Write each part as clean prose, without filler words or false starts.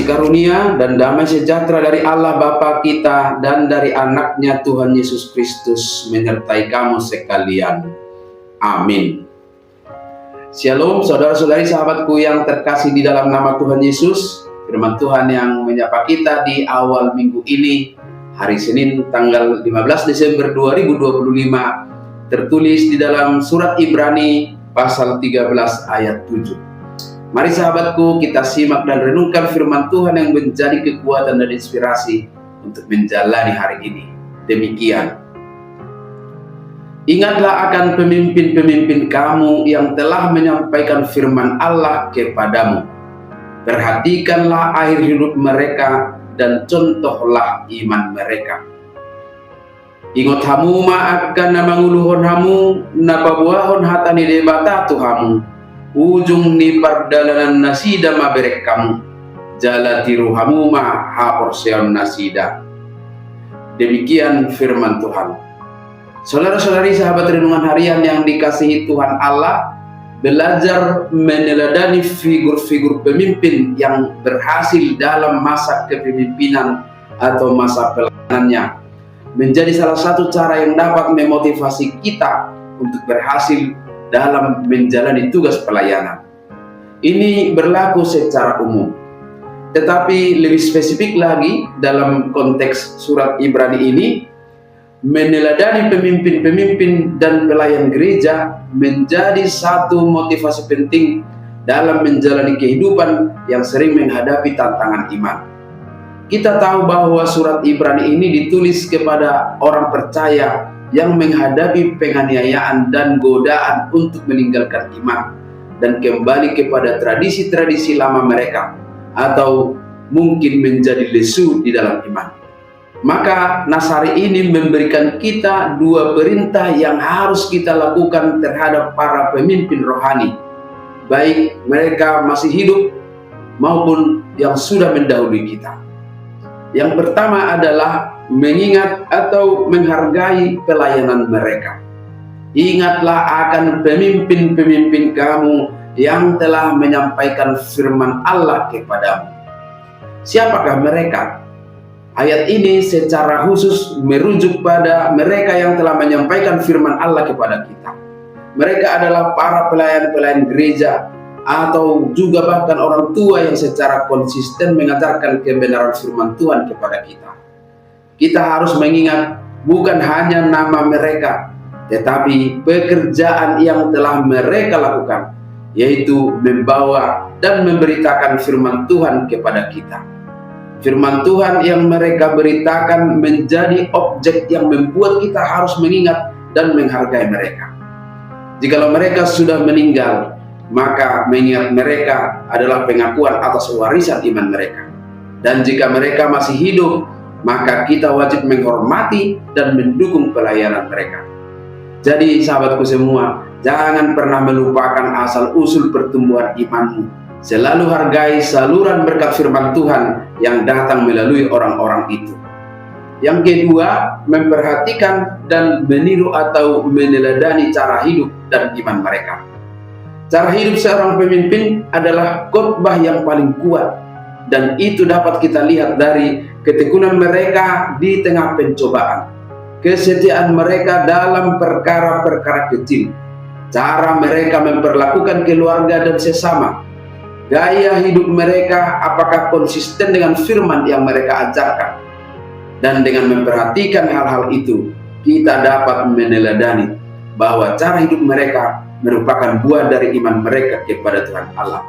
kasih karunia dan damai sejahtera dari Allah Bapa kita dan dari anaknya Tuhan Yesus Kristus menyertai kamu sekalian. Amin. Shalom saudara-saudari sahabatku yang terkasih di dalam nama Tuhan Yesus. Firman Tuhan yang menyapa kita di awal minggu ini, hari Senin tanggal 15 Desember 2025, tertulis di dalam surat Ibrani pasal 13 ayat 7. Mari sahabatku, kita simak dan renungkan firman Tuhan yang menjadi kekuatan dan inspirasi untuk menjalani hari ini. Demikian. Ingatlah akan pemimpin-pemimpin kamu yang telah menyampaikan firman Allah kepadamu. Perhatikanlah akhir hidup mereka dan contohlah iman mereka. Ingat hamu ma akan namanguluhon hamu napabuahon hatani debata tuhamu. Ujung ni pardalanan nasida maberek kamu jalatiru hamu ma haorseon nasida. Demikian firman Tuhan. Saudara-saudari sahabat renungan harian yang dikasihi Tuhan Allah, belajar meneladani figur-figur pemimpin yang berhasil dalam masa kepemimpinan atau masa pelayanannya menjadi salah satu cara yang dapat memotivasi kita untuk berhasil dalam menjalani tugas pelayanan. Ini berlaku secara umum, tetapi lebih spesifik lagi dalam konteks surat Ibrani ini, meneladani pemimpin-pemimpin dan pelayan gereja menjadi satu motivasi penting dalam menjalani kehidupan yang sering menghadapi tantangan iman. Kita tahu bahwa surat Ibrani ini ditulis kepada orang percaya yang menghadapi penganiayaan dan godaan untuk meninggalkan iman dan kembali kepada tradisi-tradisi lama mereka, atau mungkin menjadi lesu di dalam iman. Maka nas hari ini memberikan kita dua perintah yang harus kita lakukan terhadap para pemimpin rohani, baik mereka masih hidup maupun yang sudah mendahului kita. Yang pertama adalah mengingat atau menghargai pelayanan mereka. Ingatlah akan pemimpin-pemimpin kamu yang telah menyampaikan firman Allah kepadamu. Siapakah mereka? Ayat ini secara khusus merujuk pada mereka yang telah menyampaikan firman Allah kepada kita. Mereka adalah para pelayan-pelayan gereja atau juga bahkan orang tua yang secara konsisten mengajarkan kebenaran firman Tuhan kepada kita. Kita harus mengingat bukan hanya nama mereka, tetapi pekerjaan yang telah mereka lakukan, yaitu membawa dan memberitakan firman Tuhan kepada kita. Firman Tuhan yang mereka beritakan menjadi objek yang membuat kita harus mengingat dan menghargai mereka. Jikalau mereka sudah meninggal, maka mengingat mereka adalah pengakuan atas warisan iman mereka. Dan jika mereka masih hidup, maka kita wajib menghormati dan mendukung pelayanan mereka. Jadi sahabatku semua, jangan pernah melupakan asal-usul pertumbuhan imanmu. Selalu hargai saluran berkat firman Tuhan yang datang melalui orang-orang itu. Yang kedua, memperhatikan dan meniru atau meneladani cara hidup dan iman mereka. Cara hidup seorang pemimpin adalah khotbah yang paling kuat, dan itu dapat kita lihat dari ketekunan mereka di tengah pencobaan, kesetiaan mereka dalam perkara-perkara kecil, cara mereka memperlakukan keluarga dan sesama, gaya hidup mereka apakah konsisten dengan firman yang mereka ajarkan. Dan dengan memperhatikan hal-hal itu, kita dapat meneladani bahwa cara hidup mereka merupakan buah dari iman mereka kepada Tuhan Allah.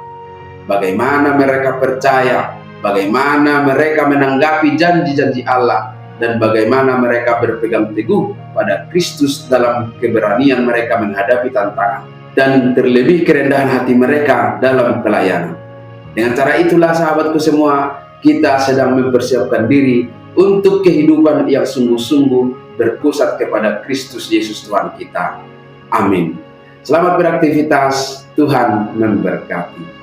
Bagaimana mereka percaya, bagaimana mereka menanggapi janji-janji Allah, dan bagaimana mereka berpegang teguh pada Kristus dalam keberanian mereka menghadapi tantangan, dan terlebih kerendahan hati mereka dalam pelayanan. Dengan cara itulah sahabatku semua, kita sedang mempersiapkan diri untuk kehidupan yang sungguh-sungguh berpusat kepada Kristus Yesus Tuhan kita. Amin. Selamat beraktivitas, Tuhan memberkati.